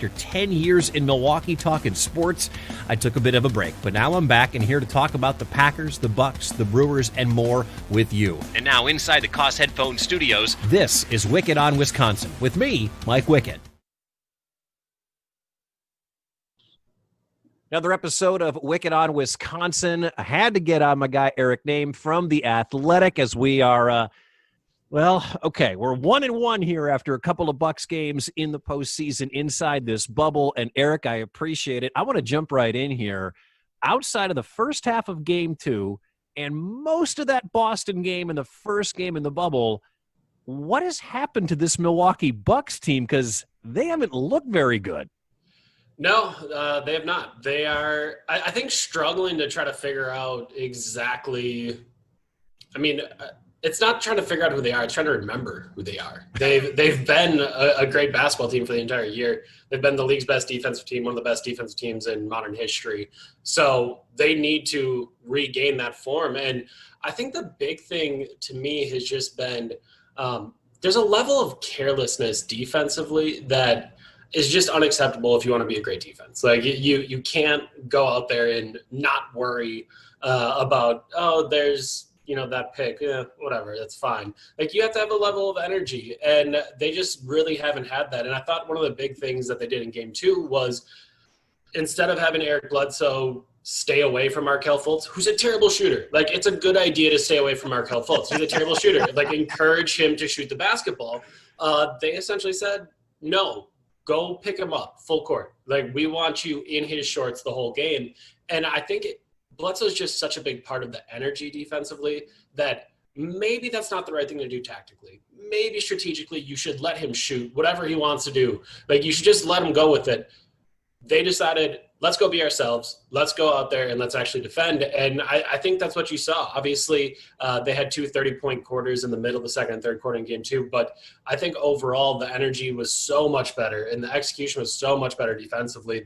After 10 years in Milwaukee talking sports, I took a bit of a break, but now I'm back and here to talk about the Packers, the Bucks, the Brewers, and more with you. And now inside the Koss Headphone Studios, this is Wickett on Wisconsin with me, Mike Wickett. Another episode of Wickett on Wisconsin. I had to get on my guy Eric Name from The Athletic as we are we're 1-1 here after a couple of Bucks games in the postseason inside this bubble. And Eric, I appreciate it. I want to jump right in here. Outside of the first half of game 2 and most of that Boston game and the first game in the bubble, what has happened to this Milwaukee Bucks team? Because they haven't looked very good. No, they have not. They are, I think, struggling to try to figure out exactly. I mean, it's not trying to figure out who they are. It's trying to remember who they are. They've been a great basketball team for the entire year. They've been the league's best defensive team, one of the best defensive teams in modern history. So they need to regain that form. And I think the big thing to me has just been there's a level of carelessness defensively that is just unacceptable if you want to be a great defense. Like you can't go out there and not worry about, there's, that pick, whatever, that's fine. Like you have to have a level of energy, and they just really haven't had that. And I thought one of the big things that they did in game 2 was instead of having Eric Bledsoe stay away from Markelle Fultz, who's a terrible shooter. Like it's a good idea to stay away from Markelle Fultz. He's a terrible shooter. Like encourage him to shoot the basketball. They essentially said, no, go pick him up full court. Like we want you in his shorts the whole game. And I think Bledsoe's just such a big part of the energy defensively that maybe that's not the right thing to do tactically. Maybe strategically you should let him shoot whatever he wants to do. Like you should just let him go with it. They decided, let's go be ourselves. Let's go out there and let's actually defend. And I think that's what you saw. Obviously, they had 2 30-point quarters in the middle of the second and third quarter in game 2. But I think overall the energy was so much better and the execution was so much better defensively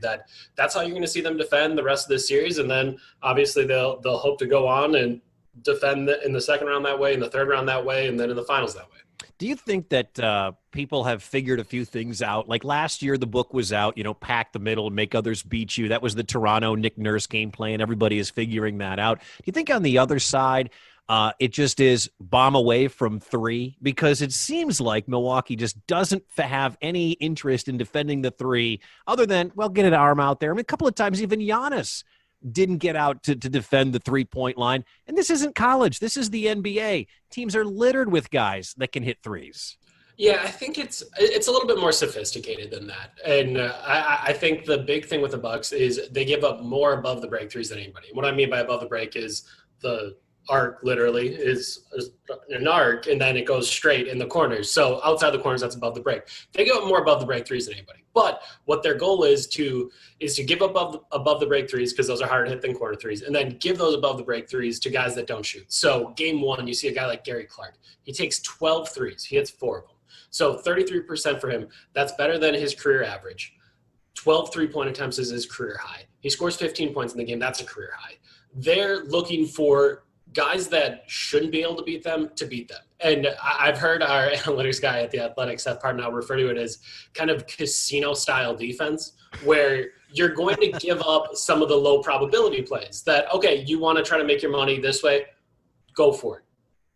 that's how you're going to see them defend the rest of this series. And then obviously they'll hope to go on and defend in the second round that way, in the third round that way, and then in the finals that way. Do you think that people have figured a few things out? Like last year, the book was out, pack the middle and make others beat you. That was the Toronto Nick Nurse game plan. Everybody is figuring that out. Do you think on the other side, it just is bomb away from 3? Because it seems like Milwaukee just doesn't have any interest in defending the 3 other than, get an arm out there. I mean, a couple of times even Giannis didn't get out to defend the 3-point line. And this isn't college. This is the NBA. Teams are littered with guys that can hit threes. Yeah, I think it's a little bit more sophisticated than that. And I think the big thing with the Bucks is they give up more above the break threes than anybody. What I mean by above the break is the arc literally is an arc, and then it goes straight in the corners. So outside the corners, that's above the break. They give up more above the break threes than anybody. But what their goal is to give up above the break threes, because those are harder to hit than corner threes, and then give those above the break threes to guys that don't shoot. So game 1, you see a guy like Gary Clark. He takes 12 threes. He hits 4 of them. So 33% for him. That's better than his career average. 12 three-point attempts is his career high. He scores 15 points in the game. That's a career high. They're looking for guys that shouldn't be able to beat them to beat them. And I've heard our analytics guy at The Athletic, Seth Partnow, refer to it as kind of casino-style defense, where you're going to give up some of the low probability plays that, okay, you want to try to make your money this way, go for it.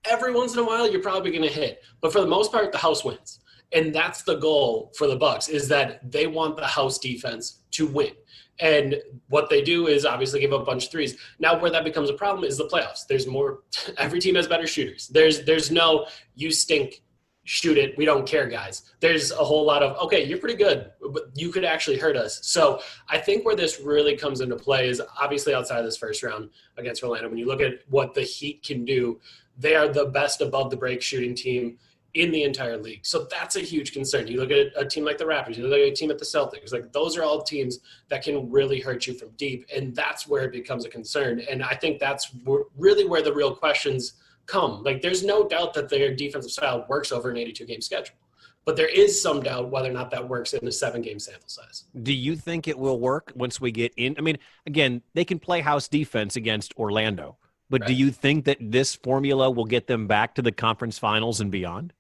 Every once in a while, you're probably going to hit. But for the most part, the house wins. And that's the goal for the Bucks, is that they want the house defense to win. And what they do is obviously give up a bunch of threes. Now, where that becomes a problem is the playoffs. There's more – every team has better shooters. There's no you stink, shoot it, we don't care, guys. There's a whole lot of, okay, you're pretty good, but you could actually hurt us. So I think where this really comes into play is obviously outside of this first round against Orlando. When you look at what the Heat can do, they are the best above-the-break shooting team in the entire league. So that's a huge concern. You look at a team like the Raptors, you look at a team at the Celtics, like those are all teams that can really hurt you from deep. And that's where it becomes a concern. And I think that's really where the real questions come. Like there's no doubt that their defensive style works over an 82-game schedule. But there is some doubt whether or not that works in a 7-game sample size. Do you think it will work once we get in? I mean, again, they can play house defense against Orlando. But right. Do you think that this formula will get them back to the conference finals and beyond?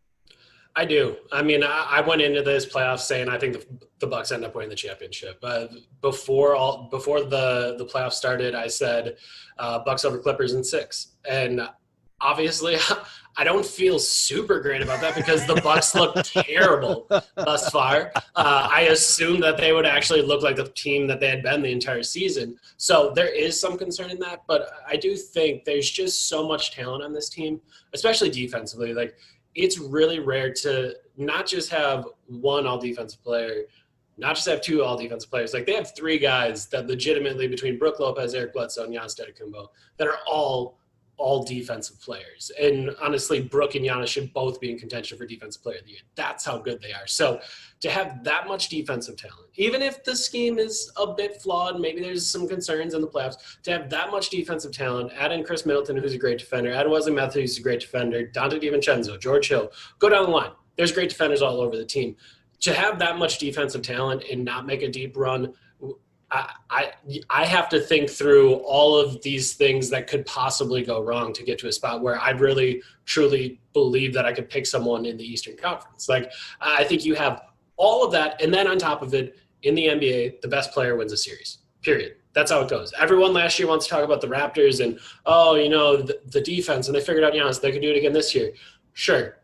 I do. I mean, I went into this playoff saying I think the Bucks end up winning the championship. Before the playoffs started, I said Bucks over Clippers in 6, and obviously, I don't feel super great about that because the Bucks look terrible thus far. I assumed that they would actually look like the team that they had been the entire season. So there is some concern in that, but I do think there's just so much talent on this team, especially defensively. Like, it's really rare to not just have one all-defensive player, not just have two all-defensive players. Like, they have 3 guys that legitimately, between Brook Lopez, Eric Bledsoe, and Giannis Antetokounmpo, that are all defensive players. And honestly, Brook and Giannis should both be in contention for Defensive Player of the Year. That's how good they are. So to have that much defensive talent, even if the scheme is a bit flawed, maybe there's some concerns in the playoffs, to have that much defensive talent, add in Chris Middleton, who's a great defender, add Wesley Matthews, who's a great defender, Dante DiVincenzo, George Hill, go down the line. There's great defenders all over the team. To have that much defensive talent and not make a deep run, I have to think through all of these things that could possibly go wrong to get to a spot where I'd really, truly believe that I could pick someone in the Eastern Conference. Like, I think you have all of that, and then on top of it, in the NBA, the best player wins a series, period. That's how it goes. Everyone last year wants to talk about the Raptors and, the defense, and they figured out Giannis. They could do it again this year. Sure.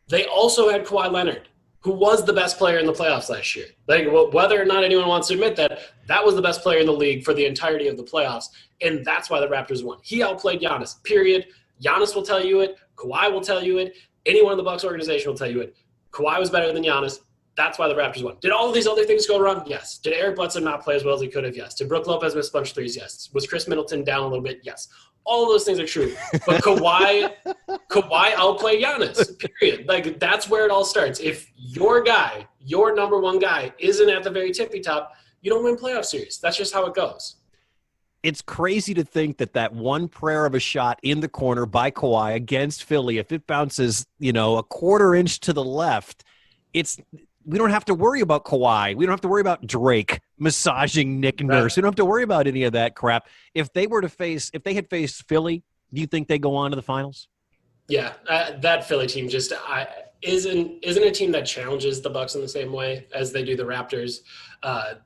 They also had Kawhi Leonard, who was the best player in the playoffs last year. Like, whether or not anyone wants to admit that, that was the best player in the league for the entirety of the playoffs, and that's why the Raptors won. He outplayed Giannis, period. Giannis will tell you it. Kawhi will tell you it. Anyone in the Bucks organization will tell you it. Kawhi was better than Giannis. That's why the Raptors won. Did all of these other things go wrong? Yes. Did Eric Bledsoe not play as well as he could have? Yes. Did Brook Lopez miss a bunch of threes? Yes. Was Chris Middleton down a little bit? Yes. All of those things are true. But Kawhi outplayed Giannis, period. Like, that's where it all starts. If your guy, your number one guy, isn't at the very tippy top, you don't win playoff series. That's just how it goes. It's crazy to think that one prayer of a shot in the corner by Kawhi against Philly, if it bounces, a quarter inch to the left, we don't have to worry about Kawhi. We don't have to worry about Drake massaging Nick Nurse. We don't have to worry about any of that crap. If they had faced Philly, do you think they go on to the finals? Yeah, that Philly team just isn't a team that challenges the Bucks in the same way as they do the Raptors.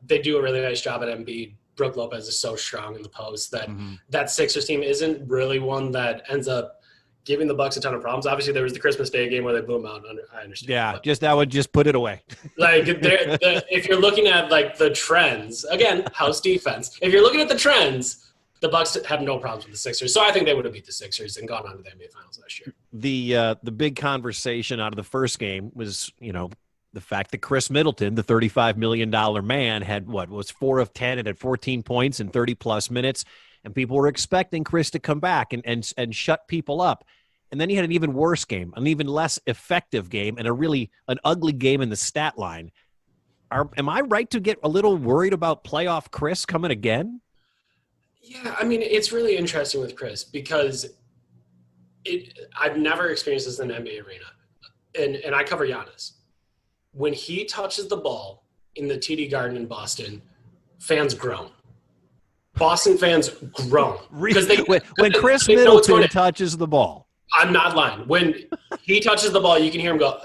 They do a really nice job at Embiid. Brook Lopez is so strong in the post that that Sixers team isn't really one that ends up giving the Bucks a ton of problems. Obviously, there was the Christmas Day game where they blew them out. I understand. Yeah, that would just put it away. Like, if you're looking at like the trends, again, house defense. If you're looking at the trends, the Bucks have no problems with the Sixers. So I think they would have beat the Sixers and gone on to the NBA Finals last year. The big conversation out of the first game was, the fact that Chris Middleton, the $35 million man, was 4 of 10 and had 14 points in 30-plus minutes. And people were expecting Chris to come back and shut people up. And then he had an even worse game, an even less effective game, and an ugly game in the stat line. Am I right to get a little worried about playoff Chris coming again? Yeah, I mean, it's really interesting with Chris because I've never experienced this in an NBA arena. And I cover Giannis. When he touches the ball in the TD Garden in Boston, fans groan. Boston fans groan. Because when Chris Middleton touches the ball. I'm not lying. When he touches the ball, you can hear him go,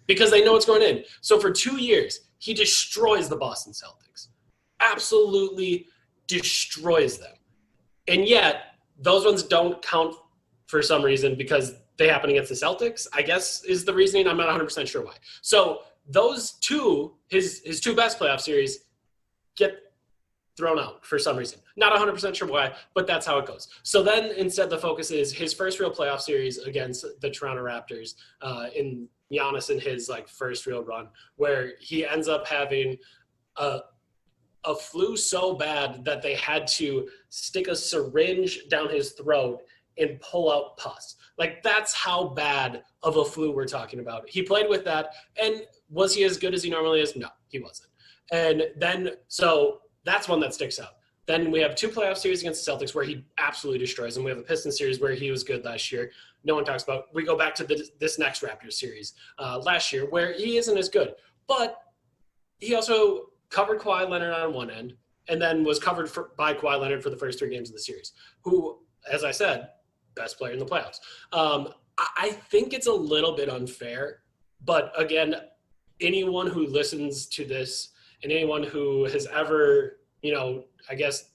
because they know it's going in. So for 2 years, he destroys the Boston Celtics. Absolutely destroys them. And yet, those ones don't count for some reason because they happen against the Celtics, I guess is the reasoning. I'm not 100% sure why. So those two, his two best playoff series, get thrown out for some reason. Not 100% sure why, but that's how it goes. So then instead the focus is his first real playoff series against the Toronto Raptors in Giannis in his first real run, where he ends up having a flu so bad that they had to stick a syringe down his throat and pull out pus. That's how bad of a flu we're talking about. He played with that, and was he as good as he normally is? No, he wasn't. And then, so that's one that sticks out. Then we have 2 playoff series against the Celtics where he absolutely destroys them. We have a Pistons series where he was good last year. No one talks about. We go back to this next Raptors series last year where he isn't as good. But he also covered Kawhi Leonard on one end and then was covered by Kawhi Leonard for the first 3 games of the series, who, as I said, best player in the playoffs. I think it's a little bit unfair But again, anyone who listens to this and anyone who has ever, I guess,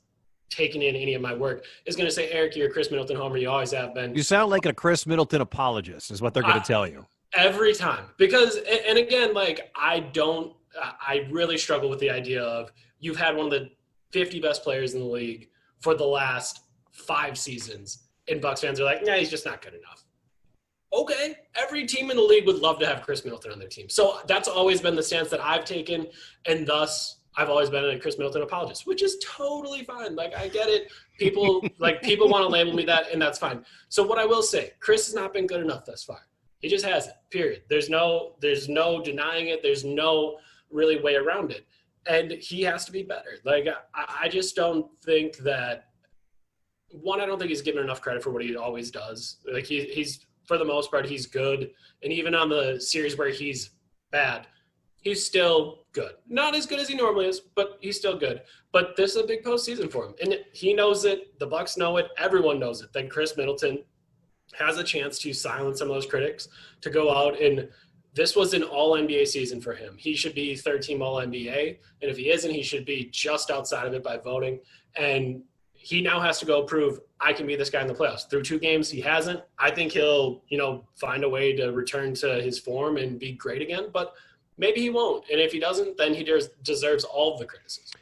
taken in any of my work is going to say, Eric, you're a Chris Middleton homer. You always have been. You sound like a Chris Middleton apologist is what they're going to tell you. Every time. Because, and again, like, I really struggle with the idea of you've had one of the 50 best players in the league for the last 5 seasons, and Bucks fans are like, nah, he's just not good enough. Okay, every team in the league would love to have Chris Middleton on their team. So that's always been the stance that I've taken, and thus I've always been a Chris Middleton apologist, which is totally fine. Like, I get it. People want to label me that, and that's fine. So what I will say, Chris has not been good enough thus far. He just hasn't, period. There's no denying it. There's no really way around it. And he has to be better. Like, I just don't think that, one, I don't think he's given enough credit for what he always does. Like, he's for the most part, he's good. And even on the series where he's bad, he's still good. Not as good as he normally is, but he's still good. But this is a big postseason for him. And he knows it. The Bucks know it. Everyone knows it. That Chris Middleton has a chance to silence some of those critics, to go out, and this was an all-NBA season for him. He should be third-team all-NBA, and if he isn't, he should be just outside of it by voting. And he now has to go prove, I can be this guy in the playoffs. Through 2 games, he hasn't. I think he'll, find a way to return to his form and be great again, but maybe he won't. And if he doesn't, then he deserves all of the criticism.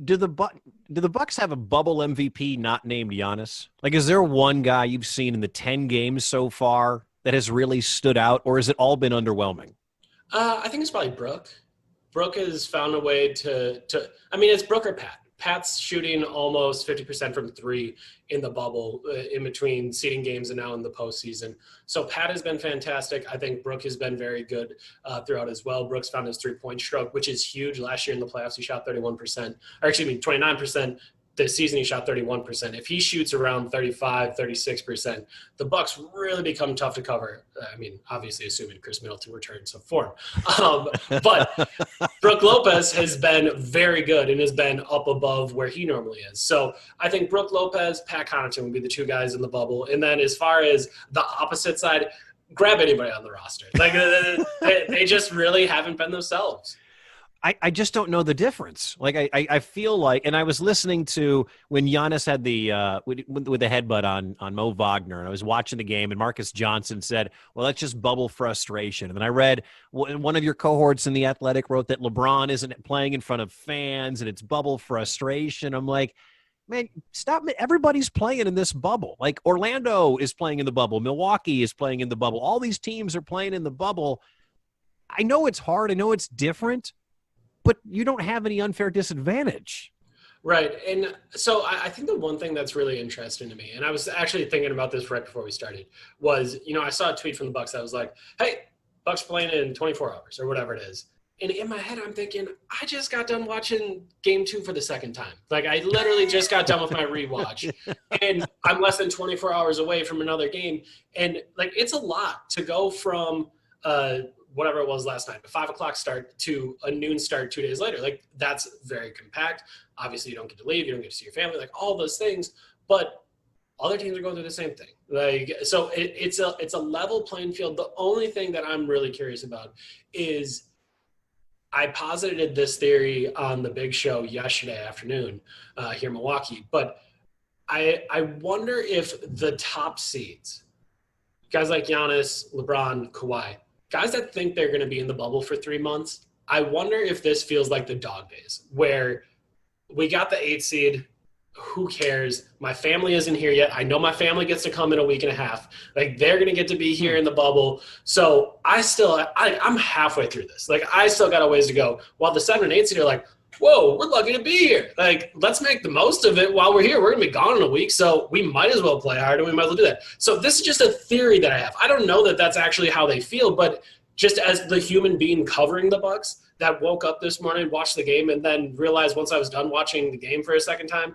Do the Bucks have a bubble MVP not named Giannis? Like, is there one guy you've seen in the 10 games so far that has really stood out, or has it all been underwhelming? I think it's probably Brooke. Brooke has found a way to it's Brooke or Pat. Pat's shooting almost 50% from 3 in the bubble in between seeding games and now in the postseason. So Pat has been fantastic. I think Brooke has been very good throughout as well. Brooks found his 3-point stroke, which is huge. Last year in the playoffs, he shot 29%. This season, he shot 31%. If he shoots around 35, 36%, the Bucks really become tough to cover. Obviously, assuming Chris Middleton returns to form. But Brook Lopez has been very good and has been up above where he normally is. So I think Brook Lopez, Pat Connaughton would be the 2 guys in the bubble. And then as far as the opposite side, grab anybody on the roster. Like, they just really haven't been themselves. I just don't know the difference. Like, I feel like, and I was listening to when Giannis had the with the headbutt on Mo Wagner, and I was watching the game, and Marcus Johnson said, well, that's just bubble frustration. And then I read one of your cohorts in The Athletic wrote that LeBron isn't playing in front of fans, and it's bubble frustration. I'm like, man, stop. Everybody's playing in this bubble. Like, Orlando is playing in the bubble. Milwaukee is playing in the bubble. All these teams are playing in the bubble. I know it's hard. I know it's different. But you don't have any unfair disadvantage. Right. And so I think the one thing that's really interesting to me, and I was actually thinking about this right before we started, was, I saw a tweet from the Bucks that was like, hey, Bucks playing in 24 hours or whatever it is. And in my head, I'm thinking, I just got done watching game 2 for the second time. Like, I literally just got done with my rewatch, and I'm less than 24 hours away from another game. And, like, it's a lot to go from whatever it was last night, a 5 o'clock start to a noon start 2 days later. Like, that's very compact. Obviously, you don't get to leave. You don't get to see your family, like all those things. But other teams are going through the same thing. Like, so it's a level playing field. The only thing that I'm really curious about is I posited this theory on the big show yesterday afternoon here in Milwaukee. But I wonder if the top seeds, guys like Giannis, LeBron, Kawhi, guys that think they're going to be in the bubble for 3 months, I wonder if this feels like the dog days where we got the 8 seed. Who cares? My family isn't here yet. I know my family gets to come in a week and a half. Like, they're going to get to be here in the bubble. So I'm halfway through this. Like, I still got a ways to go. While the 7 and 8 seed are like, whoa, we're lucky to be here. Like, let's make the most of it while we're here. We're going to be gone in a week, so we might as well play hard, and we might as well do that. So this is just a theory that I have. I don't know that that's actually how they feel, but just as the human being covering the Bucks that woke up this morning, watched the game, and then realized once I was done watching the game for a second time,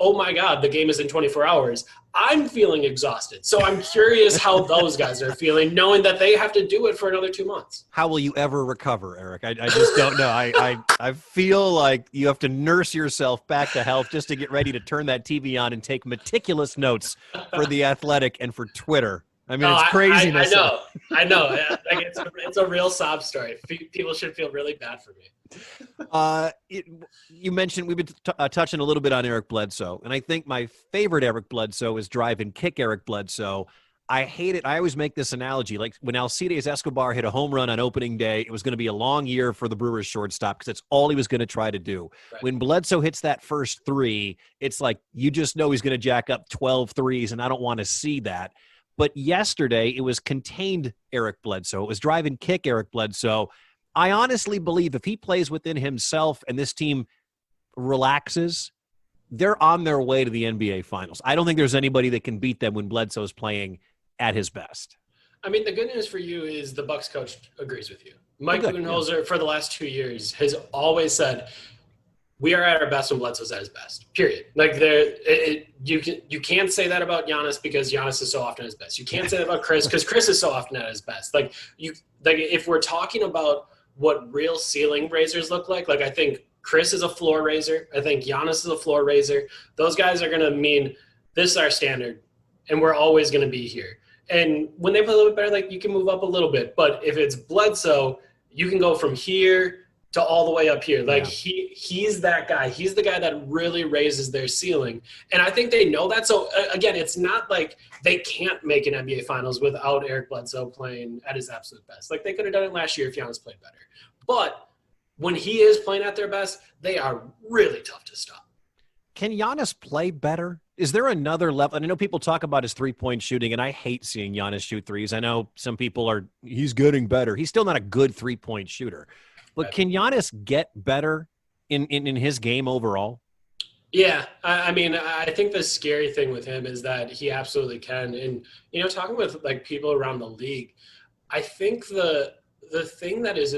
oh my God, the game is in 24 hours. I'm feeling exhausted. So I'm curious how those guys are feeling, knowing that they have to do it for another 2 months. How will you ever recover, Eric? I just don't know. I feel like you have to nurse yourself back to health just to get ready to turn that TV on and take meticulous notes for The Athletic and for Twitter. I mean, it's craziness. I know. Like it's a real sob story. People should feel really bad for me. You mentioned we've been touching a little bit on Eric Bledsoe, and I think my favorite Eric Bledsoe is drive and kick Eric Bledsoe. I hate it. I always make this analogy. Like when Alcides Escobar hit a home run on opening day, it was going to be a long year for the Brewers shortstop because that's all he was going to try to do. Right. When Bledsoe hits that first three, it's like you just know he's going to jack up 12 threes, and I don't want to see that. But yesterday, it was contained Eric Bledsoe. It was drive and kick Eric Bledsoe. I honestly believe if he plays within himself and this team relaxes, they're on their way to the NBA Finals. I don't think there's anybody that can beat them when Bledsoe's playing at his best. I mean, the good news for you is the Bucks coach agrees with you. Mike Budenholzer, for the last 2 years, has always said, we are at our best when Bledsoe's at his best, period. Like, you can't say that about Giannis because Giannis is so often at his best. You can't say that about Chris because Chris is so often at his best. Like, if we're talking about what real ceiling raisers look like I think Chris is a floor raiser. I think Giannis is a floor raiser. Those guys are going to mean this is our standard, and we're always going to be here. And when they play a little bit better, like, you can move up a little bit. But if it's Bledsoe, you can go from here to all the way up here. Like, he's that guy. He's the guy that really raises their ceiling. And I think they know that. So, again, it's not like they can't make an NBA Finals without Eric Bledsoe playing at his absolute best. Like, they could have done it last year if Giannis played better. But when he is playing at their best, they are really tough to stop. Can Giannis play better? Is there another level? And I know people talk about his three-point shooting, and I hate seeing Giannis shoot threes. I know some people he's getting better. He's still not a good three-point shooter. But can Giannis get better in his game overall? Yeah. I mean, I think the scary thing with him is that he absolutely can. And, talking with, like, people around the league, I think the thing that is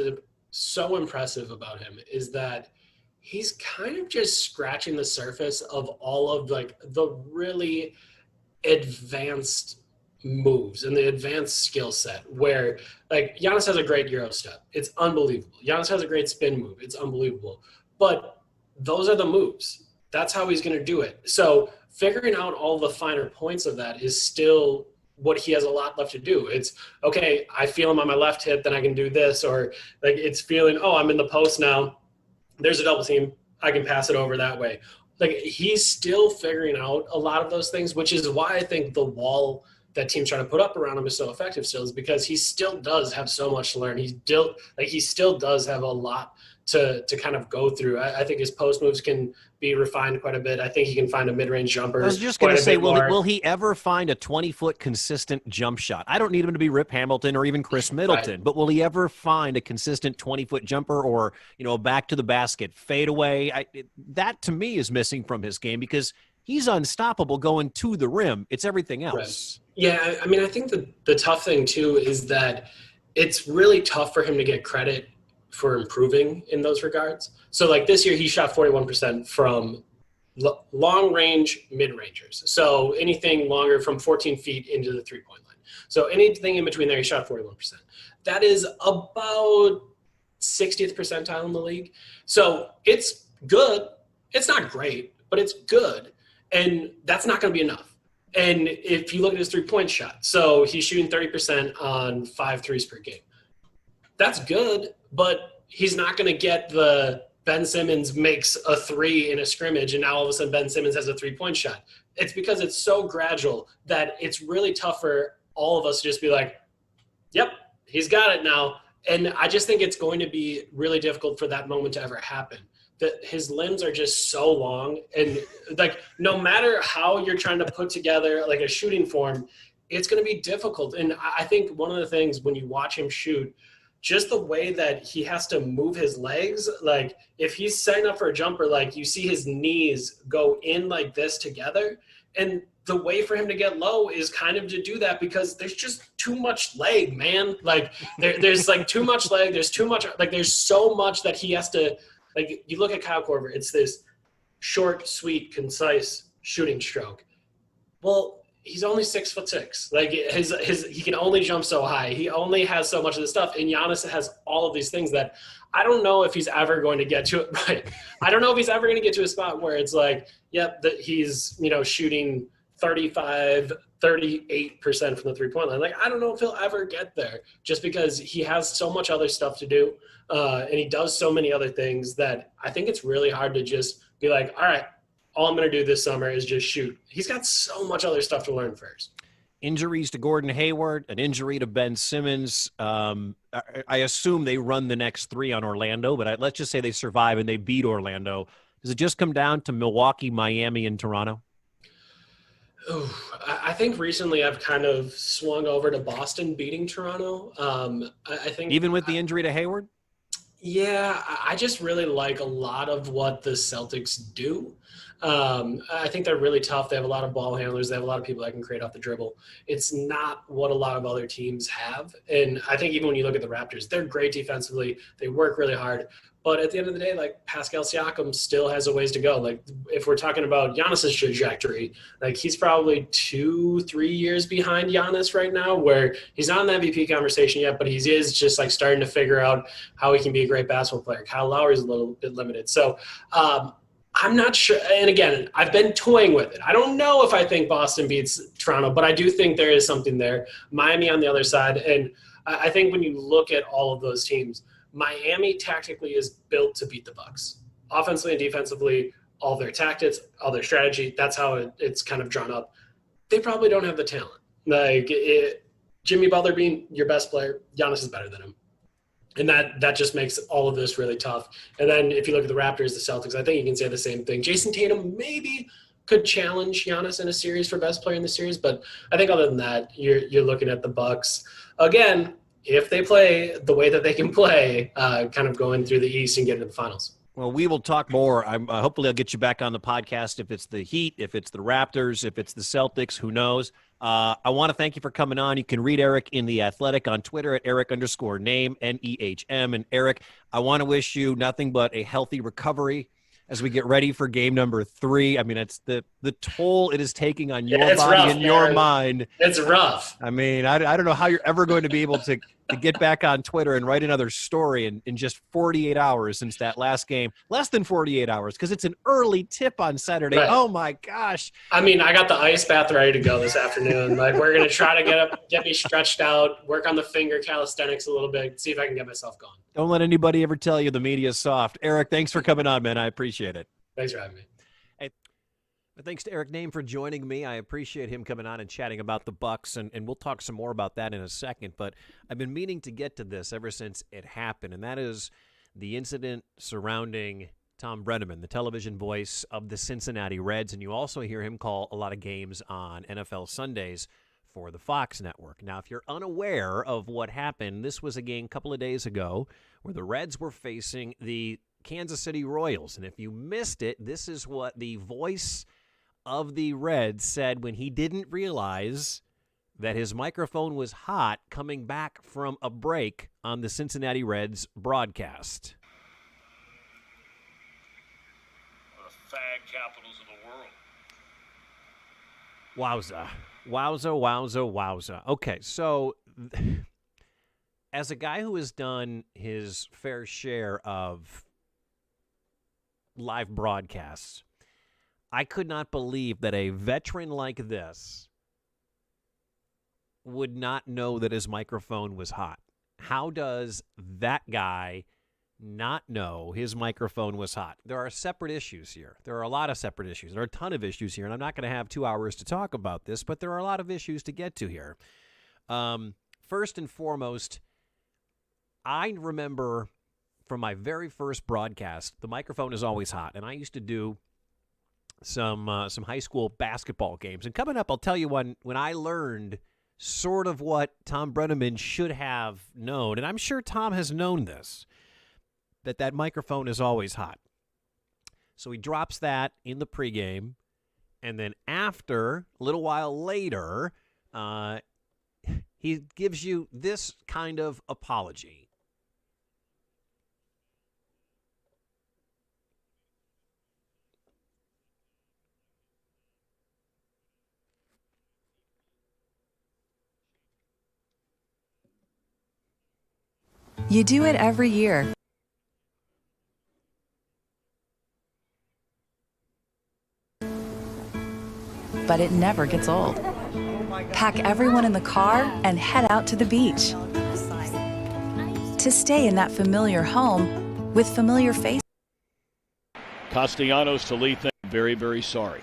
so impressive about him is that he's kind of just scratching the surface of all of, like, the really advanced moves and the advanced skill set where, like, Giannis has a great Euro step. It's unbelievable. Giannis has a great spin move. It's unbelievable. But those are the moves. That's how he's going to do it. So figuring out all the finer points of that is still what he has a lot left to do. It's, okay, I feel him on my left hip, then I can do this. Or, like, it's feeling, oh, I'm in the post now. There's a double team. I can pass it over that way. Like, he's still figuring out a lot of those things, which is why I think the wall that teams trying to put up around him is so effective still, is because he still does have so much to learn. He still does have a lot to kind of go through. I think his post moves can be refined quite a bit. I think he can find a mid-range jumper. I was just going to say, will he ever find a 20-foot consistent jump shot? I don't need him to be Rip Hamilton or even Chris Middleton, but will he ever find a consistent 20-foot jumper or, a back to the basket fadeaway? That to me is missing from his game because he's unstoppable going to the rim. It's everything else. Right. Yeah, I mean, I think the tough thing, too, is that it's really tough for him to get credit for improving in those regards. So, like, this year he shot 41% from long-range mid-rangers. So anything longer from 14 feet into the three-point line. So anything in between there, he shot 41%. That is about 60th percentile in the league. So it's good. It's not great, but it's good. And that's not going to be enough. And if you look at his three-point shot, so he's shooting 30% on 5 threes per game. That's good, but he's not going to get the Ben Simmons makes a three in a scrimmage and now all of a sudden Ben Simmons has a three-point shot. It's because it's so gradual that it's really tough for all of us to just be like, yep, he's got it now. And I just think it's going to be really difficult for that moment to ever happen. That his limbs are just so long, and, like, no matter how you're trying to put together, like, a shooting form, it's going to be difficult. And I think one of the things when you watch him shoot, just the way that he has to move his legs, like, if he's setting up for a jumper, like, you see his knees go in like this together, and the way for him to get low is kind of to do that because there's just too much leg, man. Like, there's like too much leg. There's too much, like, there's so much that he has to. Like, you look at Kyle Korver, it's this short, sweet, concise shooting stroke. Well, he's only 6'6". Like, he can only jump so high. He only has so much of this stuff. And Giannis has all of these things that I don't know if he's ever going to get to it. Right. I don't know if he's ever going to get to a spot where it's like, yep, that he's, shooting 35, 38% from the three-point line. Like, I don't know if he'll ever get there just because he has so much other stuff to do. And he does so many other things that I think it's really hard to just be like, all right, all I'm going to do this summer is just shoot. He's got so much other stuff to learn first. Injuries to Gordon Hayward, an injury to Ben Simmons. I assume they run the next three on Orlando, but let's just say they survive and they beat Orlando. Does it just come down to Milwaukee, Miami, and Toronto? Ooh, I think recently I've kind of swung over to Boston beating Toronto. I think even with the injury to Hayward? Yeah, I just really like a lot of what the Celtics do. I think they're really tough. They have a lot of ball handlers. They have a lot of people that can create off the dribble. It's not what a lot of other teams have. And I think even when you look at the Raptors, they're great defensively. They work really hard. But at the end of the day, like, Pascal Siakam still has a ways to go. Like, if we're talking about Giannis's trajectory, like, he's probably 2-3 years behind Giannis right now, where he's not in the MVP conversation yet, but he is just like starting to figure out how he can be a great basketball player. Kyle Lowry's a little bit limited. So I'm not sure. And again, I've been toying with it. I don't know if I think Boston beats Toronto, but I do think there is something there. Miami on the other side. And I think when you look at all of those teams, Miami tactically is built to beat the Bucks. Offensively and defensively, all their tactics, all their strategy, that's how it's kind of drawn up. They probably don't have the talent. Like, Jimmy Butler being your best player, Giannis is better than him. And that just makes all of this really tough. And then if you look at the Raptors, the Celtics, I think you can say the same thing. Jason Tatum maybe could challenge Giannis in a series for best player in the series, but I think other than that, you're looking at the Bucks. Again, if they play the way that they can play, kind of going through the East and getting to the finals. Well, we will talk more. Hopefully I'll get you back on the podcast if it's the Heat, if it's the Raptors, if it's the Celtics, who knows. I want to thank you for coming on. You can read Eric in The Athletic on Twitter at Eric_name, Nehm. And Eric, I want to wish you nothing but a healthy recovery as we get ready for game number 3. I mean, it's the toll it is taking on your body rough, and your man. mind. It's rough. I mean, I don't know how you're ever going to be able to get back on Twitter and write another story in just 48 hours since that last game. Less than 48 hours, because it's an early tip on Saturday. Right. Oh, my gosh. I mean, I got the ice bath ready to go this afternoon. Like, we're going to try to get me stretched out, work on the finger calisthenics a little bit, see if I can get myself going. Don't let anybody ever tell you the media's soft. Eric, thanks for coming on, man. I appreciate it. Thanks for having me. Hey, thanks to Eric Nehm for joining me. I appreciate him coming on and chatting about the Bucks, and we'll talk some more about that in a second. But I've been meaning to get to this ever since it happened, and that is the incident surrounding Tom Brennaman, the television voice of the Cincinnati Reds, and you also hear him call a lot of games on NFL Sundays for the Fox network. Now, if you're unaware of what happened, this was a game a couple of days ago where the Reds were facing the Kansas City Royals. And if you missed it, this is what the voice of the Reds said when he didn't realize that his microphone was hot coming back from a break on the Cincinnati Reds broadcast. The fag capitals of the world. Wowza. Wowza, wowza, wowza. Okay, so as a guy who has done his fair share of live broadcasts, I could not believe that a veteran like this would not know that his microphone was hot. How does that guy not know his microphone was hot? There are separate issues here. There are a lot of separate issues. There are a ton of issues here, and I'm not going to have 2 hours to talk about this, but there are a lot of issues to get to here. First and foremost, I remember from my very first broadcast, the microphone is always hot, and I used to do some high school basketball games. And coming up, I'll tell you when I learned sort of what Tom Brennaman should have known, and I'm sure Tom has known this, that microphone is always hot. So he drops that in the pregame, and then after, a little while later, he gives you this kind of apology. You do it every year. but it never gets old. Pack everyone in the car and head out to the beach. To stay in that familiar home with familiar faces. Castellanos to Lee, very, very sorry.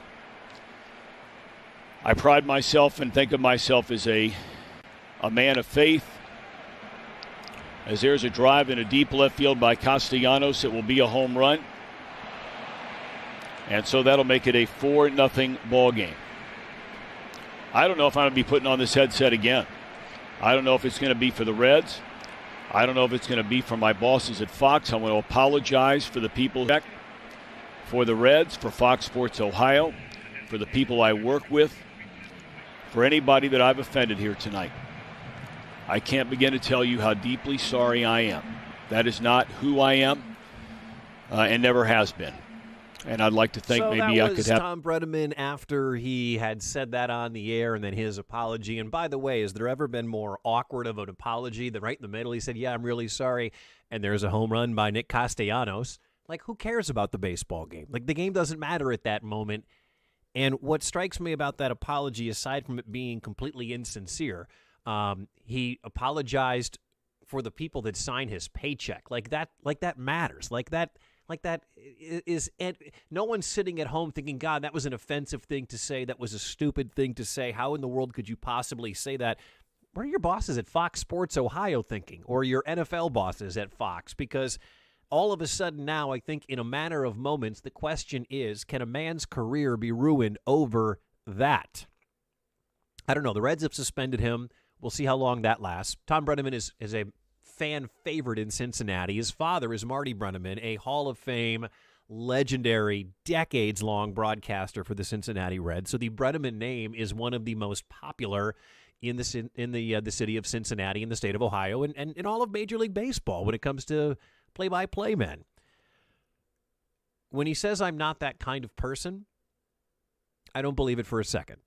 I pride myself and think of myself as a man of faith. As there's a drive in a deep left field by Castellanos, it will be a home run. And so that'll make it a 4-0 ball game. I don't know if I'm going to be putting on this headset again. I don't know if it's going to be for the Reds. I don't know if it's going to be for my bosses at Fox. I want to apologize for the people, for the Reds, for Fox Sports Ohio, for the people I work with, for anybody that I've offended here tonight. I can't begin to tell you how deeply sorry I am. That is not who I am and never has been. And I'd like to think maybe I could have. Tom Brennaman after he had said that on the air and then his apology. And by the way, has there ever been more awkward of an apology than right in the middle? He said, yeah, I'm really sorry. And there's a home run by Nick Castellanos. Like, who cares about the baseball game? Like, the game doesn't matter at that moment. And what strikes me about that apology, aside from it being completely insincere, he apologized for the people that sign his paycheck. Like that matters. Like that is, and no one's sitting at home thinking, God, that was an offensive thing to say. That was a stupid thing to say. How in the world could you possibly say that? What are your bosses at Fox Sports Ohio thinking, or your NFL bosses at Fox? Because all of a sudden now, I think in a matter of moments, the question is, can a man's career be ruined over that? I don't know. The Reds have suspended him. We'll see how long that lasts. Tom Brennaman is a fan favorite in Cincinnati. His father is Marty Brennaman, a Hall of Fame, legendary, decades-long broadcaster for the Cincinnati Reds. So the Brennaman name is one of the most popular in the city of Cincinnati, in the state of Ohio, and in all of Major League Baseball when it comes to play-by-play men. When he says I'm not that kind of person, I don't believe it for a second.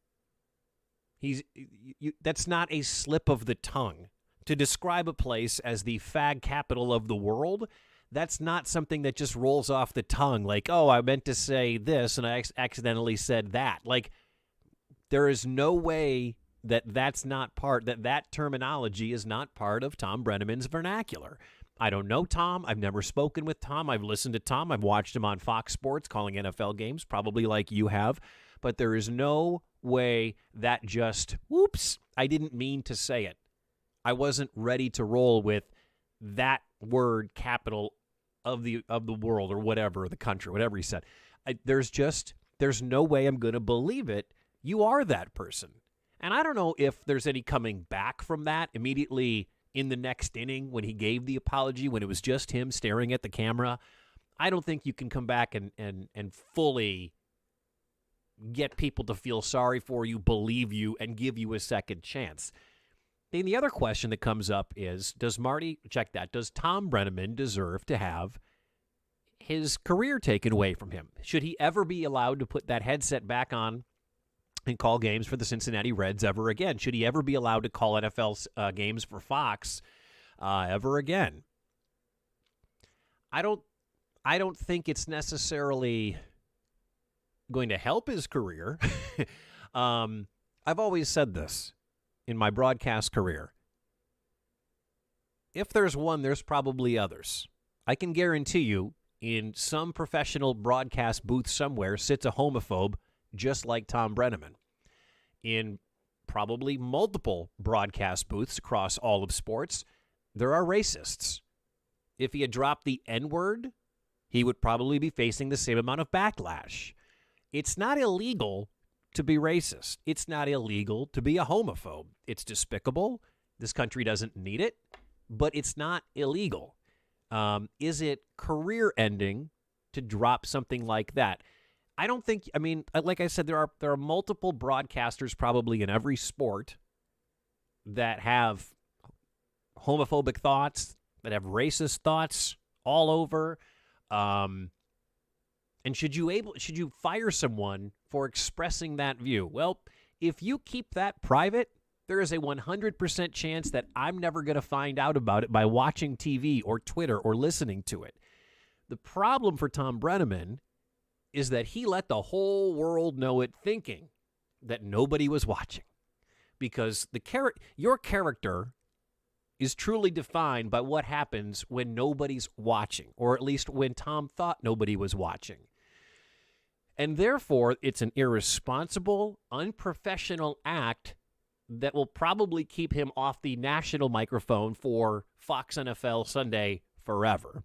That's not a slip of the tongue. To describe a place as the fag capital of the world, that's not something that just rolls off the tongue like, oh, I meant to say this and I accidentally said that. Like, there is no way that terminology is not part of Tom Brennaman's vernacular. I don't know Tom. I've never spoken with Tom. I've listened to Tom. I've watched him on Fox Sports calling NFL games, probably like you have. But there is no way that just, whoops, I didn't mean to say it. I wasn't ready to roll with that word capital of the world or whatever, the country, whatever he said. There's no way I'm going to believe it. You are that person. And I don't know if there's any coming back from that immediately in the next inning when he gave the apology, when it was just him staring at the camera. I don't think you can come back and fully get people to feel sorry for you, believe you, and give you a second chance. Then the other question that comes up is, does Tom Brennaman deserve to have his career taken away from him? Should he ever be allowed to put that headset back on and call games for the Cincinnati Reds ever again? Should he ever be allowed to call NFL games for Fox ever again? I don't think it's necessarily going to help his career. I've always said this in my broadcast career. If there's one, there's probably others. I can guarantee you, in some professional broadcast booth somewhere sits a homophobe just like Tom Brennaman. In probably multiple broadcast booths across all of sports, there are racists. If he had dropped the N-word, he would probably be facing the same amount of backlash. It's not illegal to be racist. It's not illegal to be a homophobe. It's despicable. This country doesn't need it, but it's not illegal. Is it career-ending to drop something like that? I don't think, like I said, there are multiple broadcasters probably in every sport that have homophobic thoughts, that have racist thoughts all over. And should you fire someone for expressing that view? Well, if you keep that private, there is a 100% chance that I'm never going to find out about it by watching TV or Twitter or listening to it. The problem for Tom Brennaman is that he let the whole world know it, thinking that nobody was watching, because your character is truly defined by what happens when nobody's watching, or at least when Tom thought nobody was watching. And therefore, it's an irresponsible, unprofessional act that will probably keep him off the national microphone for Fox NFL Sunday forever.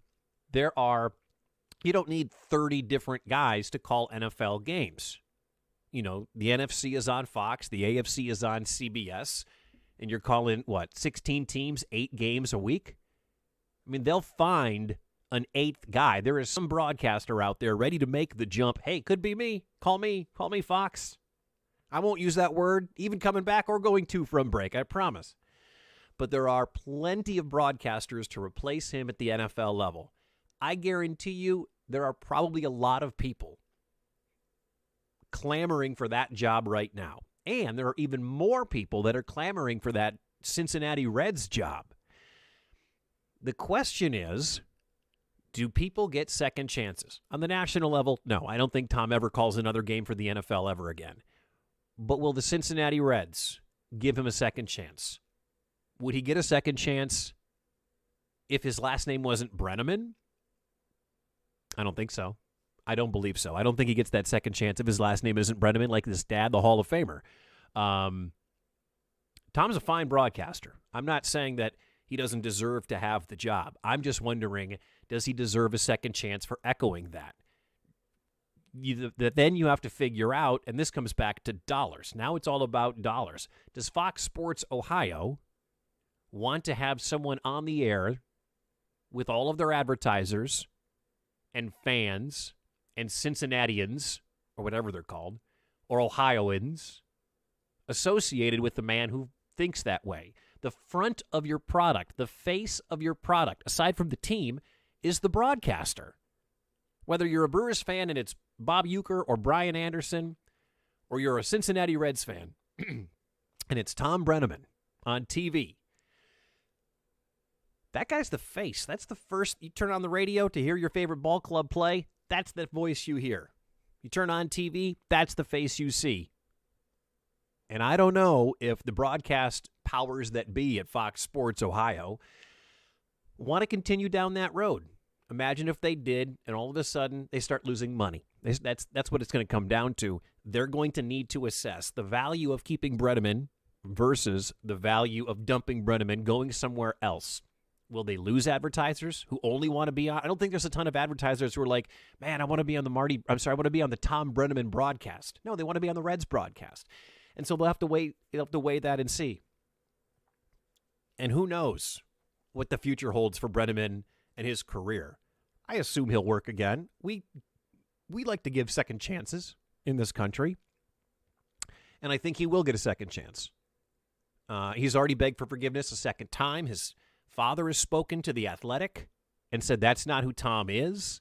You don't need 30 different guys to call NFL games. The NFC is on Fox, the AFC is on CBS, and you're calling, 16 teams, 8 games a week? I mean, they'll find an 8th guy. There is some broadcaster out there ready to make the jump. Hey, could be me. Call me Fox. I won't use that word, even coming back or going to from break, I promise. But there are plenty of broadcasters to replace him at the NFL level. I guarantee you there are probably a lot of people clamoring for that job right now. And there are even more people that are clamoring for that Cincinnati Reds job. The question is, do people get second chances? On the national level, no. I don't think Tom ever calls another game for the NFL ever again. But will the Cincinnati Reds give him a second chance? Would he get a second chance if his last name wasn't Brennaman? I don't think so. I don't believe so. I don't think he gets that second chance if his last name isn't Brennaman, like his dad, the Hall of Famer. Tom's a fine broadcaster. I'm not saying that he doesn't deserve to have the job. I'm just wondering, does he deserve a second chance for echoing that? Then you have to figure out, and this comes back to dollars. Now it's all about dollars. Does Fox Sports Ohio want to have someone on the air with all of their advertisers and fans and Cincinnatians, or whatever they're called, or Ohioans, associated with the man who thinks that way? The front of your product, the face of your product, aside from the team, is the broadcaster. Whether you're a Brewers fan and it's Bob Uecker or Brian Anderson, or you're a Cincinnati Reds fan and it's Tom Brennaman on TV, that guy's the face. That's the first. You turn on the radio to hear your favorite ball club play, that's the voice you hear. You turn on TV, that's the face you see. And I don't know if the broadcast powers that be at Fox Sports Ohio want to continue down that road. Imagine if they did, and all of a sudden they start losing money. That's what it's going to come down to. They're going to need to assess the value of keeping Brennaman versus the value of dumping Brennaman, going somewhere else. Will they lose advertisers who only want to be on? I don't think there's a ton of advertisers who are like, man, I want to be on the I want to be on the Tom Brennaman broadcast. No, they want to be on the Reds broadcast. And so they'll have to weigh that and see. And who knows what the future holds for Brennaman and his career. I assume he'll work again. We like to give second chances in this country. And I think he will get a second chance. He's already begged for forgiveness a second time. His father has spoken to The Athletic and said that's not who Tom is.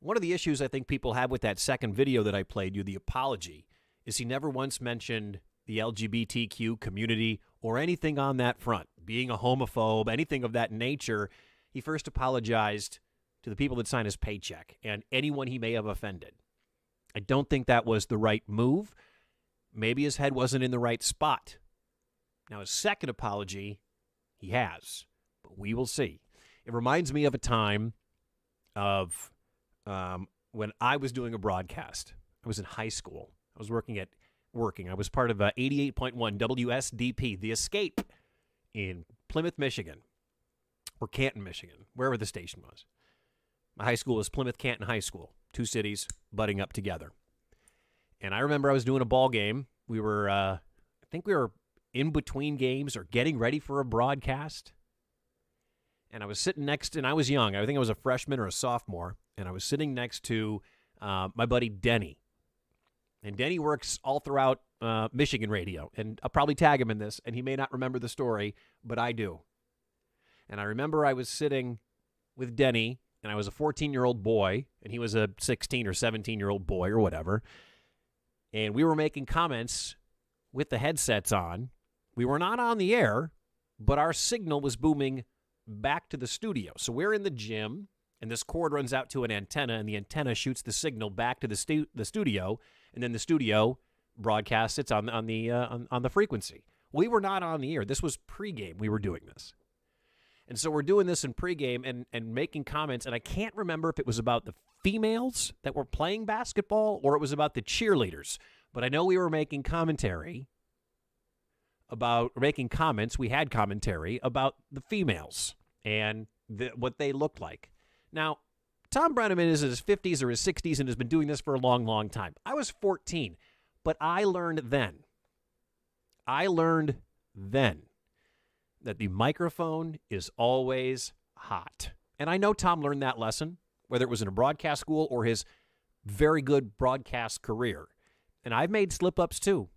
One of the issues I think people have with that second video that I played you, the apology, is he never once mentioned the LGBTQ community or anything on that front, being a homophobe, anything of that nature. He first apologized to the people that signed his paycheck and anyone he may have offended. I don't think that was the right move. Maybe his head wasn't in the right spot. Now, his second apology, he has, but we will see. It reminds me of a time of when I was doing a broadcast. I was in high school. I was working. I was part of 88.1 WSDP, The Escape, in Plymouth, Michigan, or Canton, Michigan, wherever the station was. My high school was Plymouth Canton High School, two cities butting up together. And I remember I was doing a ball game. We were, I think we were in between games or getting ready for a broadcast. And I was sitting next, and I was young. I think I was a freshman or a sophomore. And I was sitting next to my buddy Denny. And Denny works all throughout Michigan radio. And I'll probably tag him in this, and he may not remember the story, but I do. And I remember I was sitting with Denny, and I was a 14-year-old boy, and he was a 16 or 17-year-old boy or whatever. And we were making comments with the headsets on. We were not on the air, but our signal was booming back to the studio. So we're in the gym, and this cord runs out to an antenna, and the antenna shoots the signal back to the studio, and then the studio broadcast sits on the frequency. We were not on the air. This was pregame. We were doing this. And so we're doing this in pregame and making comments, and I can't remember if it was about the females that were playing basketball or it was about the cheerleaders. But I know we were making comments. We had commentary about the females and what they looked like. Now, Tom Brennaman is in his 50s or his 60s and has been doing this for a long, long time. I was 14, but I learned then that the microphone is always hot. And I know Tom learned that lesson, whether it was in a broadcast school or his very good broadcast career. And I've made slip-ups too.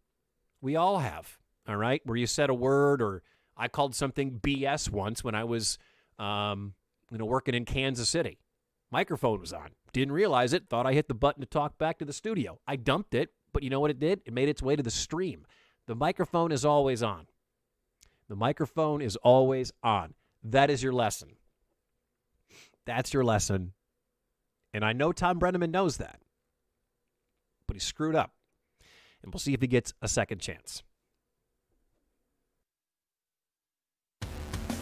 We all have, all right, where you said a word, or I called something BS once when I was working in Kansas City. Microphone was on. Didn't realize it. Thought I hit the button to talk back to the studio. I dumped it, but you know what it did? It made its way to the stream. The microphone is always on. The microphone is always on. That is your lesson. That's your lesson. And I know Tom Brennaman knows that. But he screwed up. And we'll see if he gets a second chance.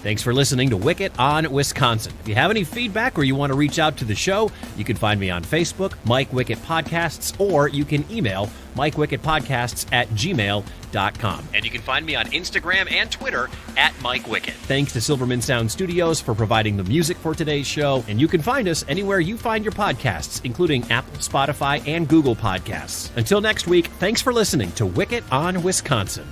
Thanks for listening to Wickett on Wisconsin. If you have any feedback or you want to reach out to the show, you can find me on Facebook, Mike Wickett Podcasts, or you can email MikeWickettPodcasts@gmail.com. And you can find me on Instagram and Twitter @MikeWickett. Thanks to Silverman Sound Studios for providing the music for today's show. And you can find us anywhere you find your podcasts, including Apple, Spotify, and Google Podcasts. Until next week, thanks for listening to Wickett on Wisconsin.